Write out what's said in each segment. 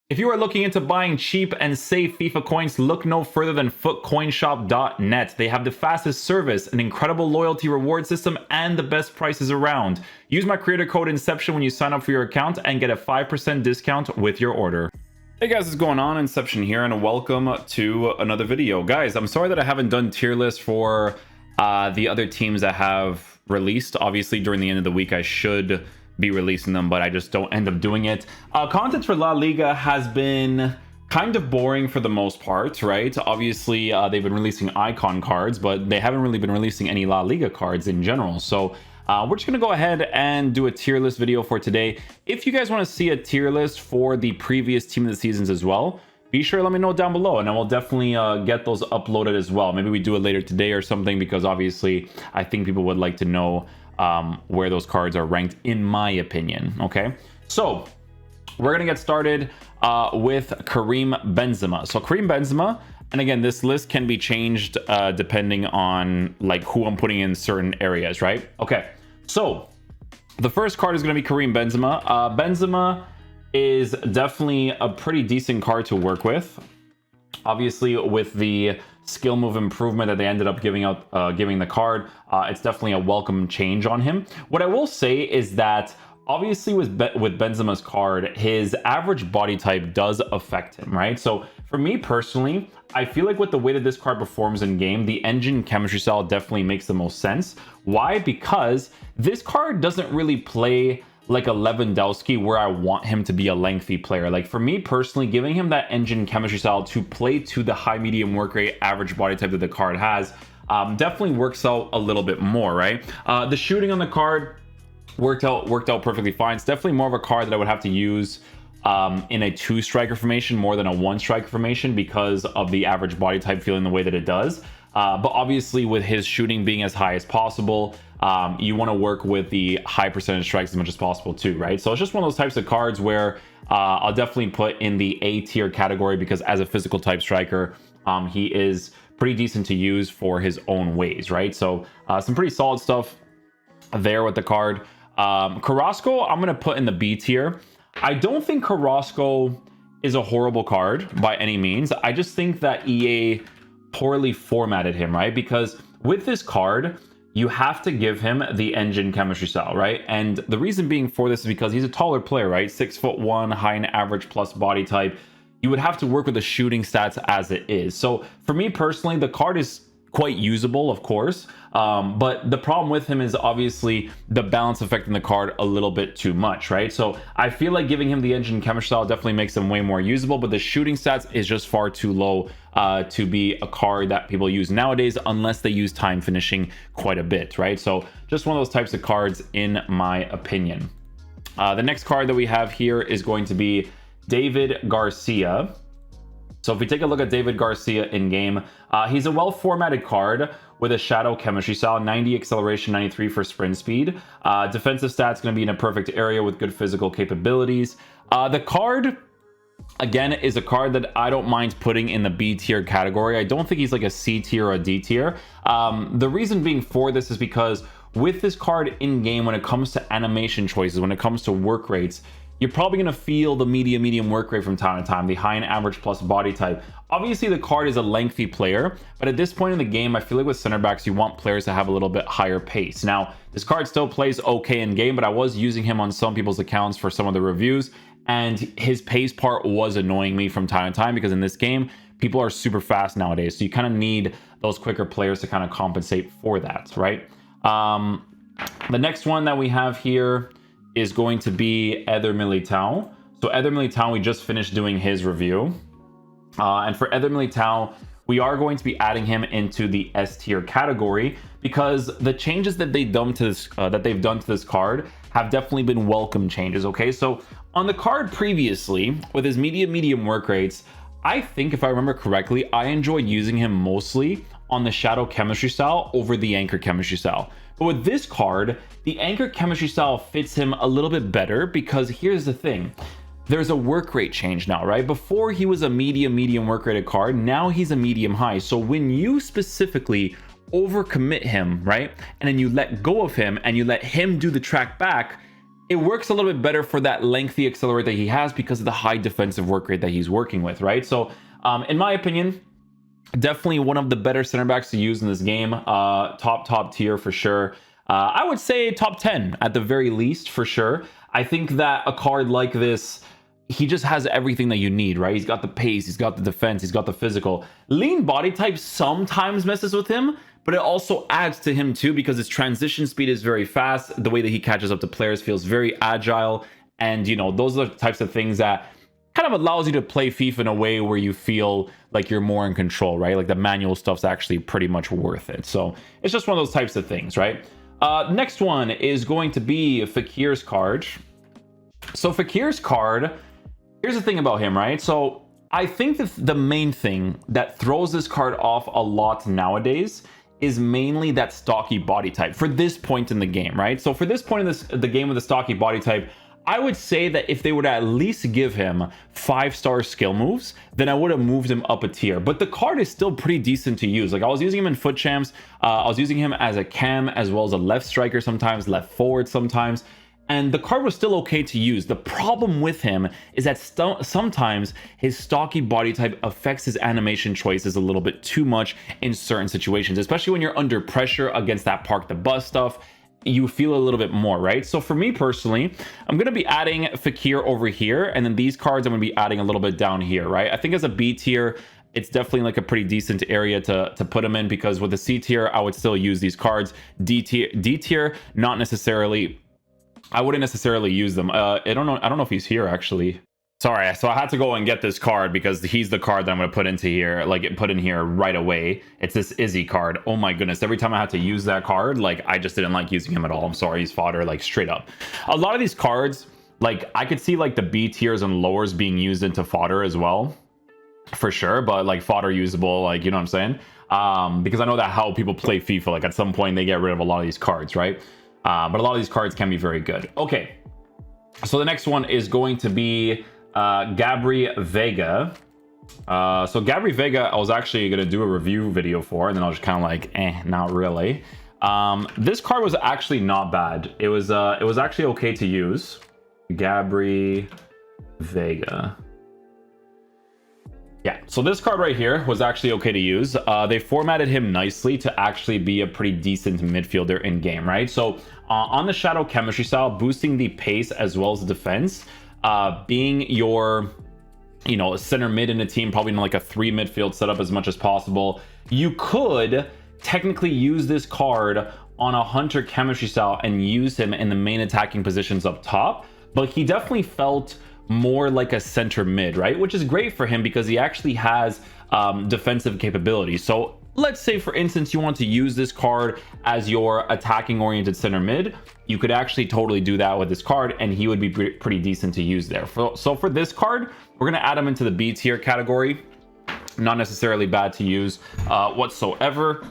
If you are looking into buying cheap and safe FIFA coins, look no further than footcoinshop.net. They have the fastest service, an incredible loyalty reward system, and the best prices around. Use my creator code Inception when you sign up for your account and get a 5% discount with your order. Hey guys, what's going on? Inception here, and welcome to another video. Guys, I'm sorry that I haven't done tier lists for the other teams that have released. Obviously, during the end of the week, I should be releasing them, but I just don't end up doing it. Content for LaLiga has been kind of boring for the most part, right? Obviously, they've been releasing icon cards, but they haven't really been releasing any LaLiga cards in general. So we're just gonna go ahead and do a tier list video for today. If you guys want to see a tier list for the previous team of the seasons as well, be sure to let me know down below, and I will definitely get those uploaded as well. Maybe we do it later today or something, because obviously I think people would like to know where those cards are ranked, in my opinion. Okay, so we're gonna get started with Karim Benzema. So Karim Benzema, and again, this list can be changed depending on like who I'm putting in certain areas, right? Okay, so the first card is gonna be Karim Benzema. Benzema is definitely a pretty decent card to work with. Obviously, with the skill move improvement that they ended up giving the card, it's definitely a welcome change on him. What I will say is that obviously with Benzema's card, his average body type does affect him, right? So for me personally, I feel like with the way that this card performs in game, the engine chemistry style definitely makes the most sense. Why? Because this card doesn't really play like a Lewandowski where I want him to be a lengthy player. Like for me personally, giving him that engine chemistry style to play to the high medium work rate average body type that the card has definitely works out a little bit more, right? The shooting on the card worked out perfectly fine. It's definitely more of a card that I would have to use in a 2-striker formation more than a 1-striker formation, because of the average body type feeling the way that it does. But obviously with his shooting being as high as possible, you want to work with the high percentage strikes as much as possible too, right? So it's just one of those types of cards where I'll definitely put in the A tier category, because as a physical type striker, he is pretty decent to use for his own ways, right? So some pretty solid stuff there with the card. Carrasco, I'm going to put in the B tier. I don't think Carrasco is a horrible card by any means. I just think that EA poorly formatted him, right? Because with this card, you have to give him the engine chemistry style, right? And the reason being for this is because he's a taller player, right? 6'1", high and average plus body type. You would have to work with the shooting stats as it is. So for me personally, the card is quite usable, of course, but the problem with him is obviously the balance affecting the card a little bit too much, right? So I feel like giving him the engine chemistry style definitely makes him way more usable, but the shooting stats is just far too low to be a card that people use nowadays, unless they use time finishing quite a bit, right? So just one of those types of cards in my opinion. The next card that we have here is going to be David Garcia. So if we take a look at David Garcia in game, he's a well-formatted card with a shadow chemistry style, 90 acceleration, 93 for sprint speed. Defensive stats going to be in a perfect area with good physical capabilities. The card, again, is a card that I don't mind putting in the B tier category. I don't think he's like a C tier or a D tier. The reason being for this is because with this card in game, when it comes to animation choices, when it comes to work rates, you're probably going to feel the medium work rate from time to time, the high and average plus body type. Obviously, the card is a lengthy player, but at this point in the game, I feel like with center backs, you want players to have a little bit higher pace. Now, this card still plays okay in game, but I was using him on some people's accounts for some of the reviews, and his pace part was annoying me from time to time, because in this game, people are super fast nowadays, so you kind of need those quicker players to kind of compensate for that, right? The next one that we have here is going to be Eder Militao. So Eder Militao, we just finished doing his review. And for Eder Militao, we are going to be adding him into the S tier category, because the changes that they've done to this card have definitely been welcome changes, okay? So on the card previously, with his medium work rates, I think if I remember correctly, I enjoyed using him mostly on the shadow chemistry style over the anchor chemistry style. But with this card, the anchor chemistry style fits him a little bit better, because here's the thing. There's a work rate change now, right? Before he was a medium work rated card, now he's a medium high. So when you specifically overcommit him, right? And then you let go of him and you let him do the track back, it works a little bit better for that lengthy accelerator that he has because of the high defensive work rate that he's working with, right? So in my opinion, definitely one of the better center backs to use in this game. Top tier for sure. I would say top 10 at the very least for sure. I think that a card like this, he just has everything that you need, right? He's got the pace, he's got the defense, he's got the physical. Lean body type sometimes messes with him, but it also adds to him too because his transition speed is very fast. The way that he catches up to players feels very agile. And, you know, those are the types of things that kind of allows you to play FIFA in a way where you feel like you're more in control, right? Like the manual stuff's actually pretty much worth it. So it's just one of those types of things, right? Next one is going to be Fekir's card. So Fekir's card, here's the thing about him, right? So I think that the main thing that throws this card off a lot nowadays is mainly that stocky body type for this point in the game, right? So for this point in the game with the stocky body type, I would say that if they would at least give him 5-star skill moves, then I would have moved him up a tier. But the card is still pretty decent to use. Like I was using him in FUT Champs, I was using him as a cam as well as a left striker sometimes, left forward sometimes. And the card was still okay to use. The problem with him is that sometimes his stocky body type affects his animation choices a little bit too much in certain situations, especially when you're under pressure against that park the bus stuff. You feel a little bit more, right? So for me personally, I'm going to be adding Fekir over here, and then these cards I'm going to be adding a little bit down here, right? I think as a B tier, it's definitely like a pretty decent area to put them in, because with the C tier, I would still use these cards. D tier, not necessarily. I wouldn't necessarily use them. I don't know if he's here actually. Sorry, so I had to go and get this card because he's the card that I'm going to put into here, like put in here right away. It's this Izzy card. Oh my goodness, every time I had to use that card, like I just didn't like using him at all. I'm sorry, he's fodder, like straight up. A lot of these cards, like I could see like the B tiers and lowers being used into fodder as well, for sure, but like fodder usable, like, you know what I'm saying? Because I know that how people play FIFA, like at some point they get rid of a lot of these cards, right? But a lot of these cards can be very good. Okay, so the next one is going to be Gabri Veiga. So Gabri Veiga, I was actually going to do a review video for, and then I was kind of like, not really. This card was actually not bad. It was actually okay to use. Gabri Veiga. Yeah, so this card right here was actually okay to use. They formatted him nicely to actually be a pretty decent midfielder in game, right? So on the shadow chemistry style, boosting the pace as well as the defense, being your, you know, center mid in a team, probably in like a 3 midfield setup as much as possible. You could technically use this card on a hunter chemistry style and use him in the main attacking positions up top, but he definitely felt more like a center mid, right? Which is great for him because he actually has defensive capabilities. So let's say, for instance, you want to use this card as your attacking oriented center mid, you could actually totally do that with this card, and he would be pretty decent to use there. So for this card, we're going to add him into the B tier category. Not necessarily bad to use whatsoever,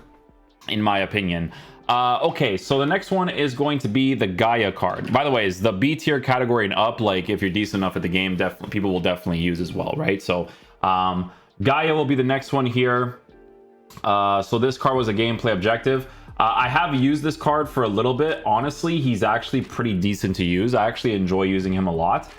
in my opinion. Okay, so the next one is going to be the Gaia card. By the way, is the B tier category and up, like if you're decent enough at the game, definitely people will definitely use as well, right? So Gaia will be the next one here. So this card was a gameplay objective. I have used this card for a little bit. Honestly, he's actually pretty decent to use. I actually enjoy using him a lot.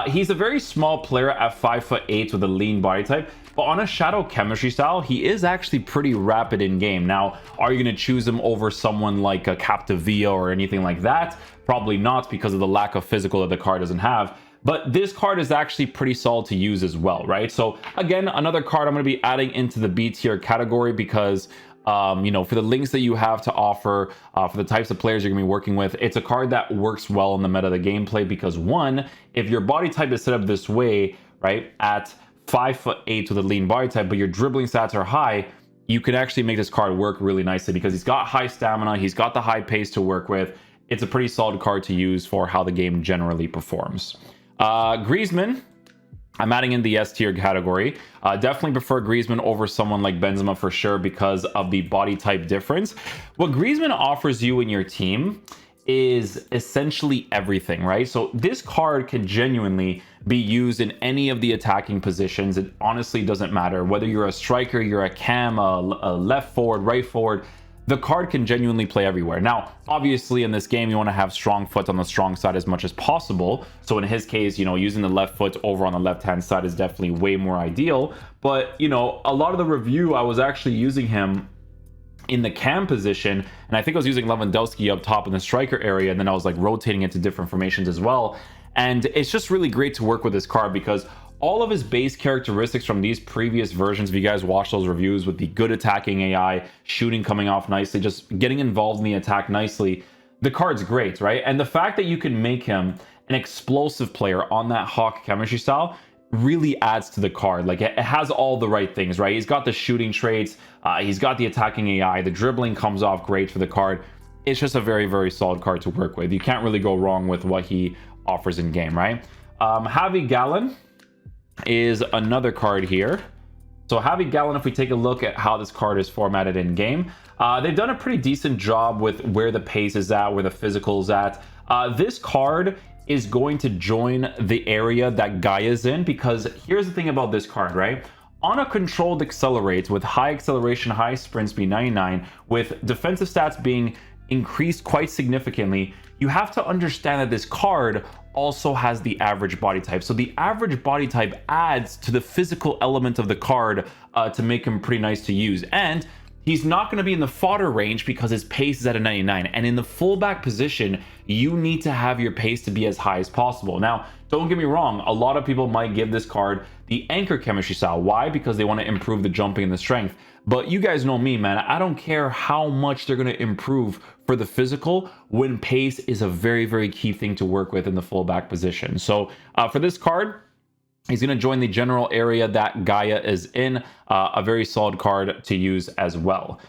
He's a very small player at 5'8" with a lean body type, but on a shadow chemistry style, he is actually pretty rapid in game. Now, are you going to choose him over someone like a Captivia or anything like that? Probably not, because of the lack of physical that the card doesn't have. But this card is actually pretty solid to use as well, right? So again, another card I'm going to be adding into the B tier category because you know, for the links that you have to offer, for the types of players you're gonna be working with, it's a card that works well in the meta of the gameplay because, one, if your body type is set up this way, right, at 5'8" with a lean body type, but your dribbling stats are high, you can actually make this card work really nicely because he's got high stamina, he's got the high pace to work with. It's a pretty solid card to use for how the game generally performs. Griezmann, I'm adding in the S tier category. Definitely prefer Griezmann over someone like Benzema for sure because of the body type difference. What Griezmann offers you in your team is essentially everything, right? So this card can genuinely be used in any of the attacking positions. It honestly doesn't matter whether you're a striker, you're a cam, a left forward, right forward. the card can genuinely play everywhere. Now, obviously in this game, you want to have strong foot on the strong side as much as possible. So in his case, you know, using the left foot over on the left-hand side is definitely way more ideal. But, you know, a lot of the review, I was actually using him in the cam position, and I think I was using Lewandowski up top in the striker area, and then I was like rotating it to different formations as well. And it's just really great to work with this card because all of his base characteristics from these previous versions, if you guys watch those reviews with the good attacking AI, shooting coming off nicely, just getting involved in the attack nicely, the card's great, right? And the fact that you can make him an explosive player on that Hawk chemistry style really adds to the card. Like, it has all the right things, right? He's got the shooting traits, he's got the attacking AI, the dribbling comes off great for the card. It's just a very, very solid card to work with. You can't really go wrong with what he offers in game, right? Javi Gallen is another card here. So Javi Gallen, if we take a look at how this card is formatted in game, they've done a pretty decent job with where the pace is at, where the physical is at. This card is going to join the area that Gaia's in, because here's the thing about this card, right? On a controlled accelerate with high acceleration, high sprint speed 99, with defensive stats being increased quite significantly, you have to understand that this card also has the average body type. So the average body type adds to the physical element of the card to make him pretty nice to use. And he's not going to be in the fodder range because his pace is at a 99. And in the fullback position, you need to have your pace to be as high as possible. Now, don't get me wrong, a lot of people might give this card the anchor chemistry style. Why? Because they want to improve the jumping and the strength. But you guys know me, man. I don't care how much they're going to improve for the physical when pace is a very, very key thing to work with in the fullback position. So for this card, he's going to join the general area that Gaia is in. A very solid card to use as well.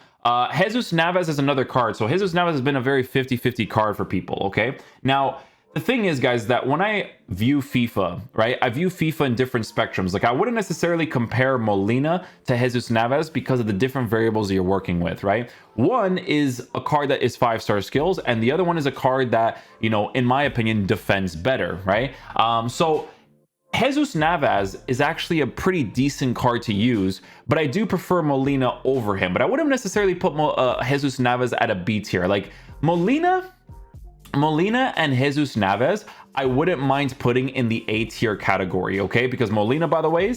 Jesus Navas is another card. So Jesus Navas has been a very 50-50 card for people, okay? Now, the thing is, guys, that when I view FIFA, right, I view FIFA in different spectrums. Like, I wouldn't necessarily compare Molina to Jesus Navas because of the different variables that you're working with, right? One is a card that is 5-star skills, and the other one is a card that, you know, in my opinion, defends better, right? So Jesus Navas is actually a pretty decent card to use, but I do prefer Molina over him. But I wouldn't necessarily put Jesus Navas at a B tier. Like, Molina and Jesus Navas, I wouldn't mind putting in the A tier category, okay? Because Molina, by the way,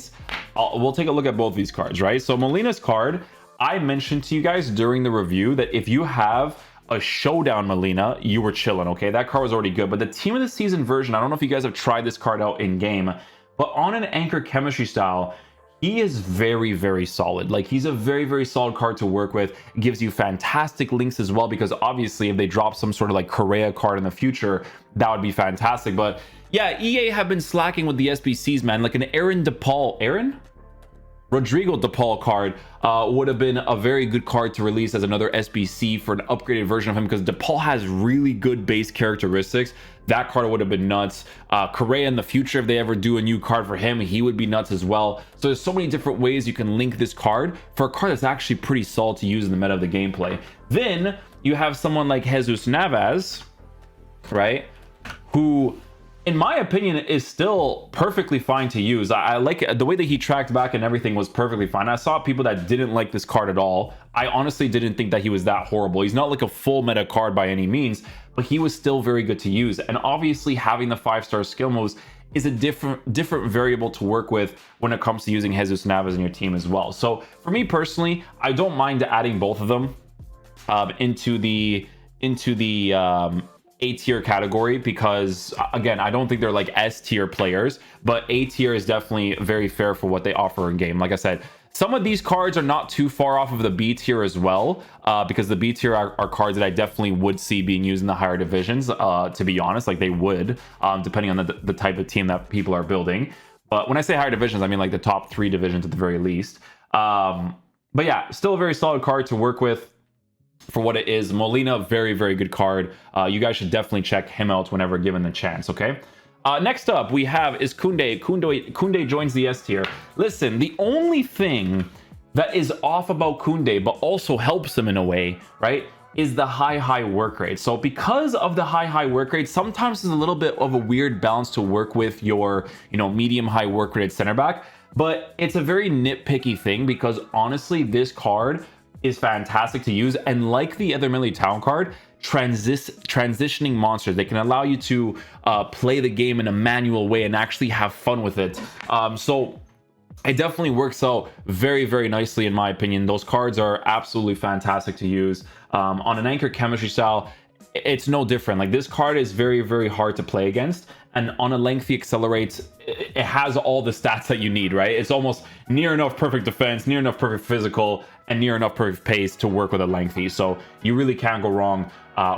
we'll take a look at both these cards, right? So Molina's card, I mentioned to you guys during the review that if you have a showdown Molina, you were chilling, okay? That card was already good. But the team of the season version, I don't know if you guys have tried this card out in game, but on an anchor chemistry style, he is very, very solid. Like, he's a very, very solid card to work with. It gives you fantastic links as well, because obviously if they drop some sort of like Correa card in the future, that would be fantastic. But yeah, EA have been slacking with the SBCs, man. Like an Rodrigo De Paul card would have been a very good card to release as another SBC for an upgraded version of him, because De Paul has really good base characteristics. That card would have been nuts. Correa in the future, if they ever do a new card for him, he would be nuts as well. So there's so many different ways you can link this card for a card that's actually pretty solid to use in the meta of the gameplay. Then you have someone like Jesus Navas, right, who, in my opinion, is still perfectly fine to use. I like the way that he tracked back and everything was perfectly fine. I saw people that didn't like this card at all. I honestly didn't think that he was that horrible. He's not like a full meta card by any means, but he was still very good to use. And obviously having the 5-star skill moves is a different variable to work with when it comes to using Jesus Navas in your team as well. So for me personally, I don't mind adding both of them into the A tier category, because again, I don't think they're like S tier players, but A tier is definitely very fair for what they offer in game. Like I said, some of these cards are not too far off of the B tier as well, because the B tier are cards that I definitely would see being used in the higher divisions, to be honest. Like, they would, depending on the type of team that people are building. But when I say higher divisions, I mean like the top 3 divisions at the very least. But yeah, still a very solid card to work with for what it is. Molina, very, very good card. You guys should definitely check him out whenever given the chance, okay? Next up we have is Kunde. Kunde joins the S tier. Listen, the only thing that is off about Kunde, but also helps him in a way, right, is the high work rate. So because of the high work rate, sometimes there's a little bit of a weird balance to work with your, you know, medium high work rate center back. But it's a very nitpicky thing, because honestly, this card is fantastic to use. And like the Eder Militao card, transitioning monsters, they can allow you to play the game in a manual way and actually have fun with it. So it definitely works out very, very nicely in my opinion. Those cards are absolutely fantastic to use. On an anchor chemistry style, it's no different. Like, this card is very, very hard to play against, and on a lengthy accelerates, it has all the stats that you need, right? It's almost near enough perfect defense, near enough perfect physical, and near enough perfect pace to work with a lengthy. So you really can't go wrong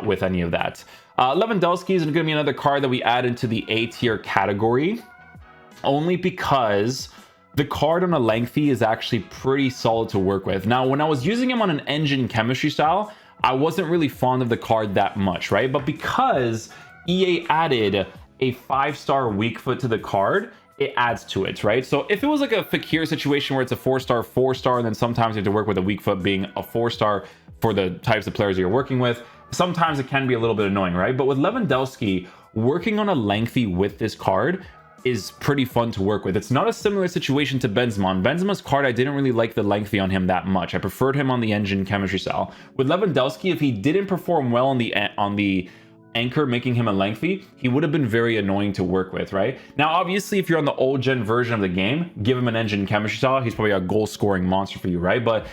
with any of that. Lewandowski is going to be another card that we add into the A tier category, only because the card on a lengthy is actually pretty solid to work with. Now, when I was using him on an engine chemistry style, I wasn't really fond of the card that much, right? But because EA added a 5-star weak foot to the card, it adds to it, right? So if it was like a Fekir situation where it's a 4-star, 4-star, and then sometimes you have to work with a weak foot being a 4-star for the types of players you're working with, sometimes it can be a little bit annoying, right? But with Lewandowski, working on a lengthy with this card is pretty fun to work with. It's not a similar situation to Benzema. On Benzema's card, I didn't really like the lengthy on him that much. I preferred him on the engine chemistry style. With Lewandowski, if he didn't perform well on the anchor, making him a lengthy, he would have been very annoying to work with, right? Now, obviously, if you're on the old gen version of the game, give him an engine chemistry style, he's probably a goal scoring monster for you, right? But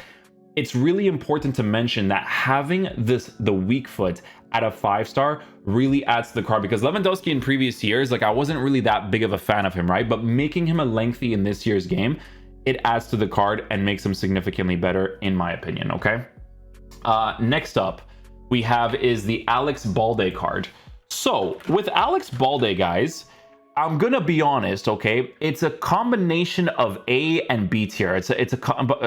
it's really important to mention that having the weak foot at a 5-star really adds to the card, because Lewandowski in previous years, like, I wasn't really that big of a fan of him, right? But making him a lengthy in this year's game, it adds to the card and makes him significantly better, in my opinion, okay? Next up, we have is the Alex Balde card. So with Alex Balde, guys, I'm gonna be honest, okay? It's a combination of A and B tier.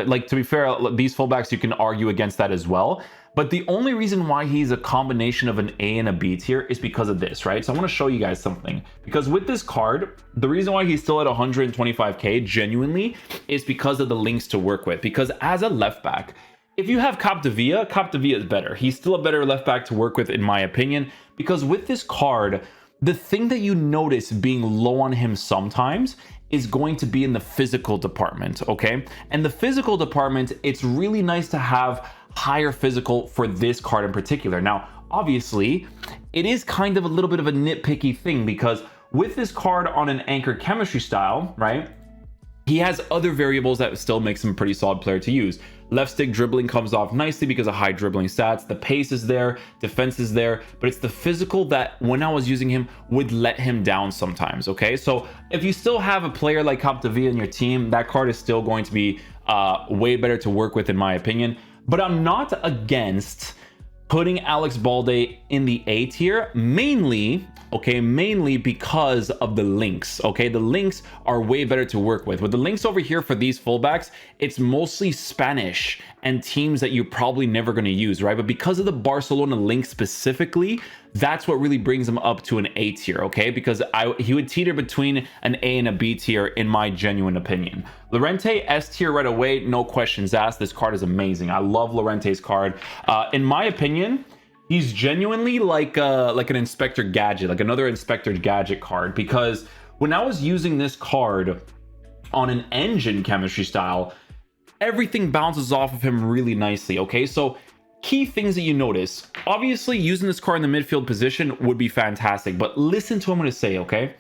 Like, to be fair, these fullbacks, you can argue against that as well. But the only reason why he's a combination of an A and a B tier is because of this, right? So I want to show you guys something. Because with this card, the reason why he's still at 125k genuinely is because of the links to work with. Because as a left back, if you have Capdevila is better. He's still a better left back to work with, in my opinion. Because with this card, the thing that you notice being low on him sometimes is going to be in the physical department, okay? And the physical department, it's really nice to have higher physical for this card in particular. Now, obviously, it is kind of a little bit of a nitpicky thing, because with this card on an anchor chemistry style, right, he has other variables that still makes him a pretty solid player to use. Left stick dribbling comes off nicely because of high dribbling stats. The pace is there, defense is there, but it's the physical that, when I was using him, would let him down sometimes, okay? So if you still have a player like Capdevila in your team, that card is still going to be way better to work with, in my opinion. But I'm not against putting Alex Balde in the A tier, mainly because of the links, okay? The links are way better to work with. With the links over here for these fullbacks, it's mostly Spanish and teams that you're probably never going to use, right? But because of the Barcelona link specifically, that's what really brings him up to an A tier, okay? Because he would teeter between an A and a B tier, in my genuine opinion. Lorente, S tier right away, no questions asked. This card is amazing. I love Lorente's card. In my opinion, he's genuinely like an Inspector Gadget, like another Inspector Gadget card, because when I was using this card on an engine chemistry style, everything bounces off of him really nicely, okay? So key things that you notice, obviously using this card in the midfield position would be fantastic, but listen to what I'm going to say, okay?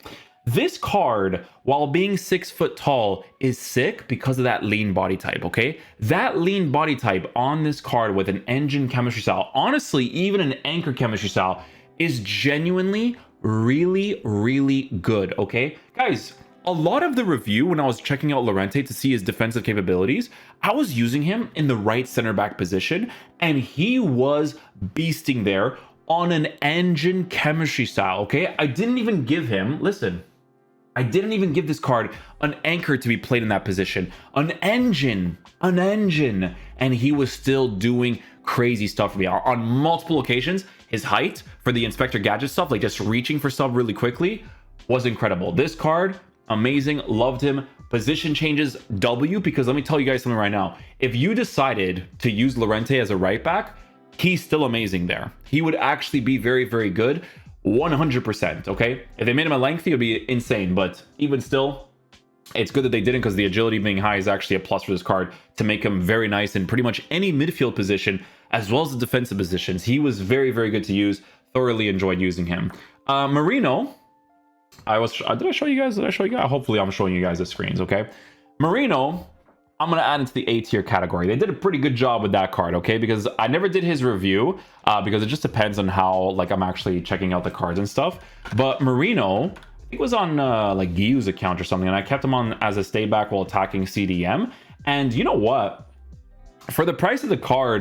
This card, while being 6 foot tall, is sick because of that lean body type, okay? That lean body type on this card with an engine chemistry style, honestly, even an anchor chemistry style, is genuinely really, really good, okay? Guys, a lot of the review, when I was checking out Lorente to see his defensive capabilities, I was using him in the right center back position, and he was beasting there on an engine chemistry style, okay? I didn't even give him, listen, I didn't even give this card an anchor to be played in that position. An engine, and he was still doing crazy stuff for me. On multiple occasions, his height for the Inspector Gadget stuff, like just reaching for stuff really quickly, was incredible. This card, amazing, loved him. Position changes, W, because let me tell you guys something right now. If you decided to use Lorente as a right back, he's still amazing there. He would actually be very, very good. 100%, okay? If they made him a lengthy, it would be insane, but even still, It's good that they didn't, because the agility being high is actually a plus for this card to make him very nice in pretty much any midfield position, as well as the defensive positions. He was very, very good to use. Thoroughly enjoyed using him. Merino, did I show you guys? Hopefully I'm showing you guys the screens, okay? Merino, I'm going to add into the A tier category. They did a pretty good job with that card, okay? Because I never did his review, because it just depends on how, like, I'm actually checking out the cards and stuff. But Merino, it was on like Guiu's account or something, and I kept him on as a stay back while attacking CDM. And you know what? For the price of the card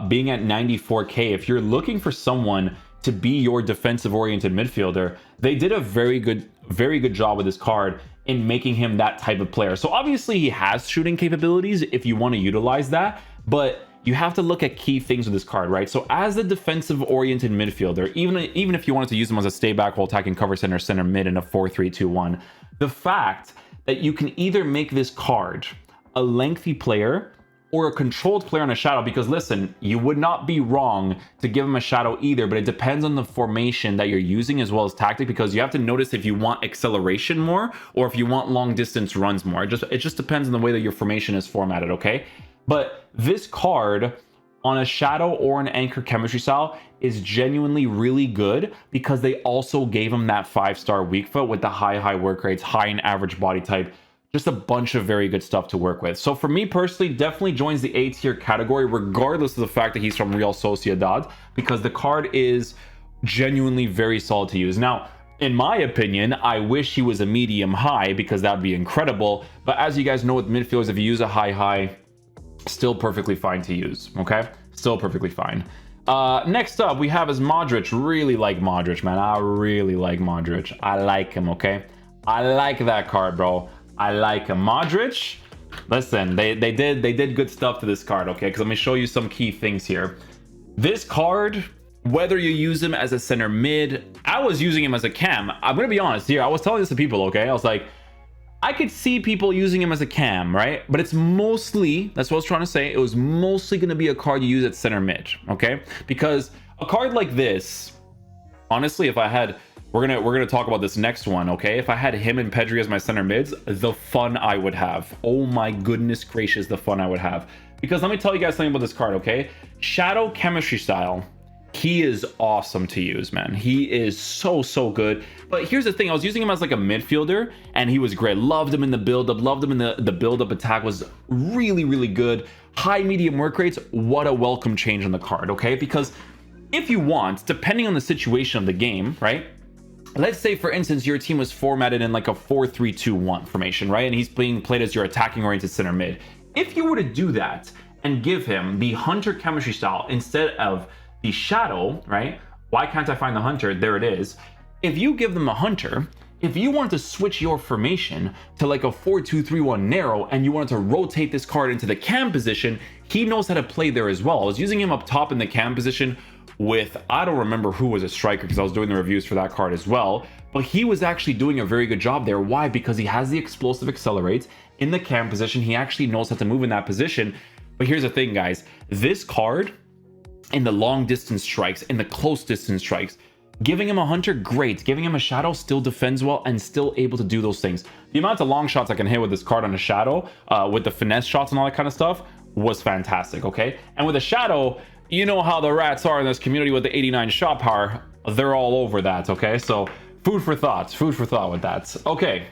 being at 94k, if you're looking for someone to be your defensive oriented midfielder, they did a very good job with this card in making him that type of player. So obviously he has shooting capabilities if you want to utilize that, but you have to look at key things with this card, right? So as a defensive oriented midfielder, even if you wanted to use him as a stay back while attacking cover center, center mid in a 4-3-2-1, the fact that you can either make this card a lengthy player or a controlled player on a shadow, because listen, you would not be wrong to give him a shadow either, but it depends on the formation that you're using as well as tactic, because you have to notice if you want acceleration more or if you want long distance runs more. It just depends on the way that your formation is formatted, okay? But this card on a shadow or an anchor chemistry style is genuinely really good, because they also gave him that 5-star weak foot with the high work rates, high and average body type, just a bunch of very good stuff to work with. So for me personally, definitely joins the A tier category, regardless of the fact that he's from Real Sociedad, because the card is genuinely very solid to use. Now, in my opinion, I wish he was a medium high, because that'd be incredible. But as you guys know with midfielders, if you use a high, still perfectly fine to use, okay? Still perfectly fine. Next up, we have is Modric. Really like Modric, man. I really like Modric. I like him, okay? I like that card, bro. I like him. Modric, listen, they did good stuff to this card, okay? Because let me show you some key things here. This card, whether you use him as a center mid, I was using him as a cam. I'm gonna be honest here. I was telling this to people, okay? I was like, I could see people using him as a cam, right? But it's mostly, that's what I was trying to say, it was mostly going to be a card you use at center mid, okay? Because a card like this, honestly, if I had, we're gonna talk about this next one, okay? If I had him and Pedri as my center mids, the fun I would have. Oh my goodness gracious, the fun I would have. Because let me tell you guys something about this card, okay? Shadow chemistry style, he is awesome to use, man. He is so good. But here's the thing, I was using him as like a midfielder and he was great. Loved him in the build-up, loved him in the build-up attack, was really good. High medium work rates, what a welcome change on the card, okay? Because if you want, depending on the situation of the game, right? Let's say, for instance, your team was formatted in like a 4-3-2-1 formation, right? And he's being played as your attacking-oriented center mid. If you were to do that and give him the Hunter chemistry style instead of the Shadow, right? Why can't I find the Hunter? There it is. If you give them a Hunter, if you wanted to switch your formation to like a 4-2-3-1 narrow and you wanted to rotate this card into the cam position, he knows how to play there as well. I was using him up top in the cam position with, I don't remember who was a striker because I was doing the reviews for that card as well, but he was actually doing a very good job there. Why? Because he has the explosive accelerates in the cam position. He actually knows how to move in that position. But here's the thing, guys, this card in the long distance strikes, in the close distance strikes, giving him a Hunter, great. Giving him a Shadow, still defends well and still able to do those things. The amount of long shots I can hit with this card on a Shadow, with the finesse shots and all that kind of stuff, was fantastic, okay? And with a Shadow, you know how the rats are in this community with the 89 shot power. They're all over that, okay? So food for thought with that. Okay,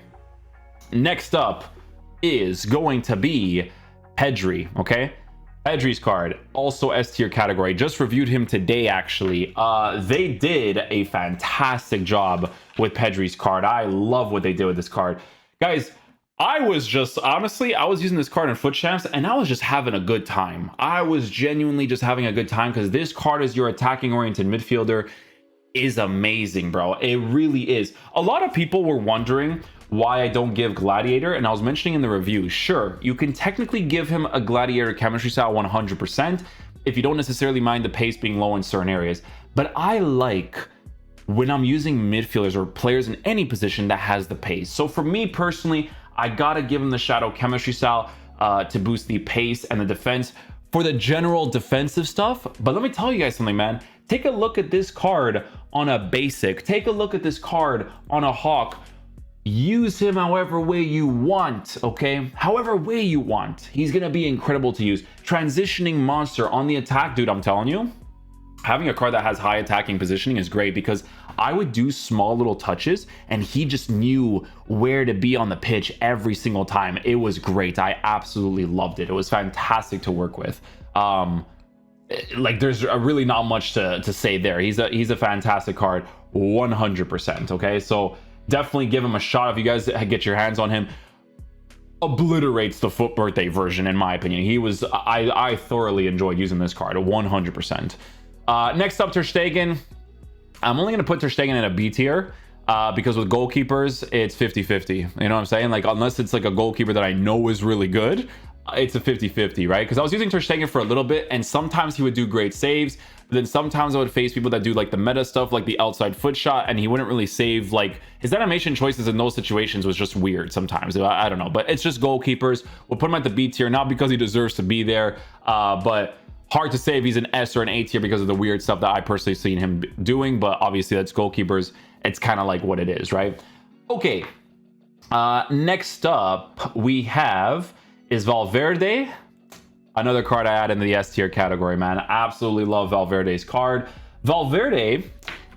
next up is going to be Pedri, okay? Pedri's card, also S tier category. Just reviewed him today, actually. They did a fantastic job with Pedri's card. I love what they did with this card. Guys, I was just, honestly, I was using this card in foot champs and I was just having a good time. I was genuinely just having a good time because this card as your attacking oriented midfielder is amazing, bro. It really is. A lot of people were wondering why I don't give Gladiator, and I was mentioning in the review, sure, you can technically give him a Gladiator chemistry style 100% if you don't necessarily mind the pace being low in certain areas. But I like when I'm using midfielders or players in any position that has the pace. So for me personally, I gotta give him the Shadow chemistry style to boost the pace and the defense for the general defensive stuff. But let me tell you guys something, man. Take a look at this card on a basic. Take a look at this card on a Hawk. use him however way you want, okay? However way you want. He's gonna be incredible to use. Transitioning monster on the attack, dude, I'm telling you, having a card that has high attacking positioning is great because I would do small little touches and he just knew where to be on the pitch every single time. It was great. I absolutely loved it. It was fantastic to work with. Like there's really not much to say there. He's a fantastic card, 100%. Okay, so definitely give him a shot if you guys get your hands on him. Obliterates the Foot Birthday version, in my opinion. He was I thoroughly enjoyed using this card, 100%. Next up, Ter Stegen. I'm only going to put Ter Stegen in a B tier because with goalkeepers, it's 50-50. You know what I'm saying? Like, unless it's like a goalkeeper that I know is really good, it's a 50-50, right? Because I was using Ter Stegen for a little bit, and sometimes he would do great saves. But then sometimes I would face people that do like the meta stuff, like the outside foot shot, and he wouldn't really save. Like, his animation choices in those situations was just weird sometimes. I don't know, but it's just goalkeepers. We'll put him at the B tier, not because he deserves to be there, but hard to say if he's an S or an A tier because of the weird stuff that I personally seen him doing. But obviously that's goalkeepers. It's kind of like what it is, right? Okay. Next up we have is Valverde. Another card I add into the S tier category, man. Absolutely love Valverde's card. Valverde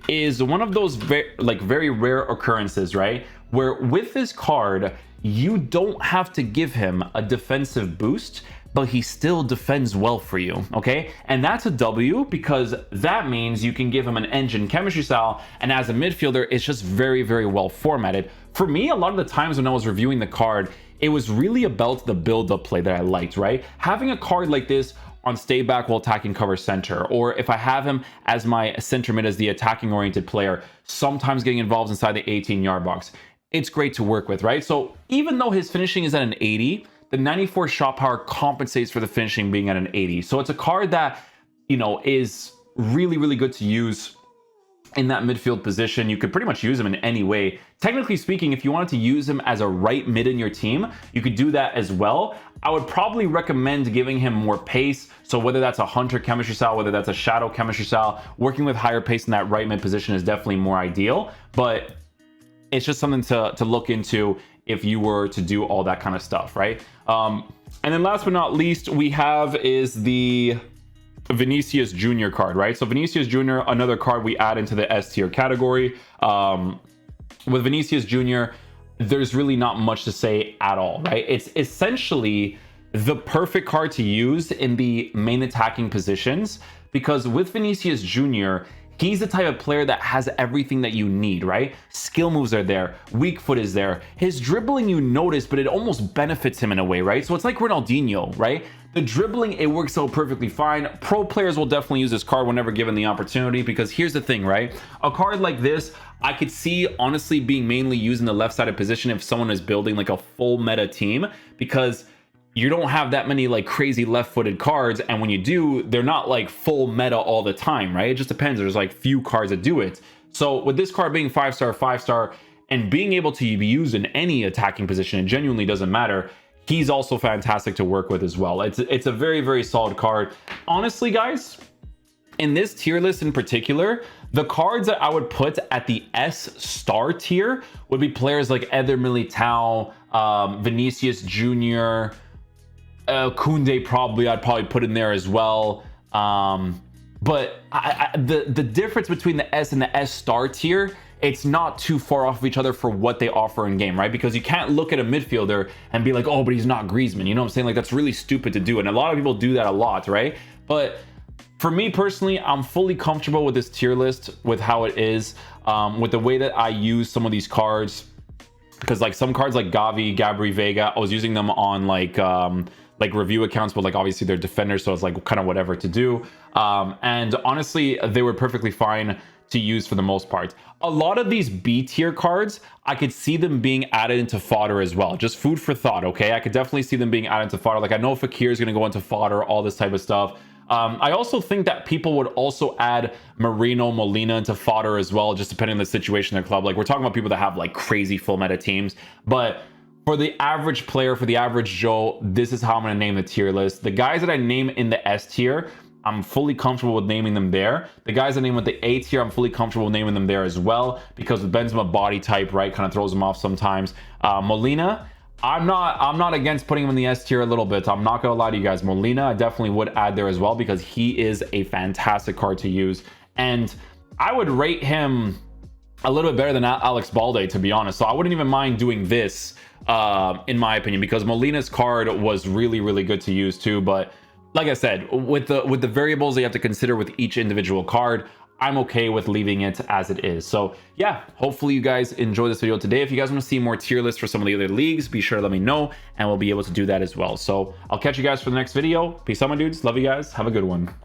is one of those very rare occurrences, right? Where with this card, you don't have to give him a defensive boost, but he still defends well for you, okay? And that's a W because that means you can give him an engine chemistry style, and as a midfielder, it's just very, very well formatted. For me, a lot of the times when I was reviewing the card, it was really about the build-up play that I liked, right? Having a card like this on stay back while attacking cover center, or if I have him as my center mid as the attacking oriented player, sometimes getting involved inside the 18-yard box, it's great to work with, right? So even though his finishing is at an 80, the 94 shot power compensates for the finishing being at an 80. So it's a card that, you know, is really, really good to use in that midfield position. You could pretty much use him in any way. Technically speaking, if you wanted to use him as a right mid in your team, you could do that as well. I would probably recommend giving him more pace. So whether that's a hunter chemistry style, whether that's a shadow chemistry style, working with higher pace in that right mid position is definitely more ideal. But it's just something to look into if you were to do all that kind of stuff, right? And then last but not least, we have is the Vinicius Jr. card, right? So Vinicius Jr., another card we add into the S tier category. With Vinicius Jr., there's really not much to say at all, right? It's essentially the perfect card to use in the main attacking positions because with Vinicius Jr., he's the type of player that has everything that you need, right? Skill moves are there. Weak foot is there. His dribbling you notice, but it almost benefits him in a way, right? So it's like Ronaldinho, right? The dribbling, it works out perfectly fine. Pro players will definitely use this card whenever given the opportunity because here's the thing, right? A card like this, I could see honestly being mainly used in the left-sided position if someone is building like a full meta team because you don't have that many like crazy left-footed cards, and when you do, they're not like full meta all the time, right? It just depends. There's like few cards that do it. So with this card being 5-star, and being able to be used in any attacking position, it genuinely doesn't matter. He's also fantastic to work with as well. It's a very, very solid card. Honestly, guys, in this tier list in particular, the cards that I would put at the S star tier would be players like Eder Militao, Vinicius Jr., Kunde I'd probably put in there as well. But the difference between the S and the S star tier, it's not too far off of each other for what they offer in game, right? Because you can't look at a midfielder and be like, oh, but he's not Griezmann. You know what I'm saying? Like, that's really stupid to do. And a lot of people do that a lot, right? But for me personally, I'm fully comfortable with this tier list, with how it is, with the way that I use some of these cards. Because like some cards like Gabri Veiga, I was using them on like review accounts, but like obviously they're defenders, so it's like kind of whatever to do. And honestly, they were perfectly fine to use for the most part. A lot of these B tier cards, I could see them being added into fodder as well. Just food for thought, okay? I could definitely see them being added into fodder. Like I know Fekir is going to go into fodder, all this type of stuff. I also think that people would also add Molina into fodder as well, just depending on the situation in their club. Like we're talking about people that have like crazy full meta teams, but for the average player, for the average Joe, this is how I'm going to name the tier list. The guys that I name in the S tier, I'm fully comfortable with naming them there. The guys I name with the A tier, I'm fully comfortable with naming them there as well, because with Benzema body type, right, kind of throws him off sometimes. Molina, I'm not against putting him in the S tier a little bit. I'm not gonna lie to you guys. Molina, I definitely would add there as well, because he is a fantastic card to use, and I would rate him a little bit better than Alex Balde, to be honest. So I wouldn't even mind doing this, in my opinion, because Molina's card was really, really good to use too. But like I said, with the variables that you have to consider with each individual card, I'm okay with leaving it as it is. So yeah, hopefully you guys enjoy this video today. If you guys want to see more tier lists for some of the other leagues, be sure to let me know, and we'll be able to do that as well. So I'll catch you guys for the next video. Peace out, my dudes. Love you guys. Have a good one.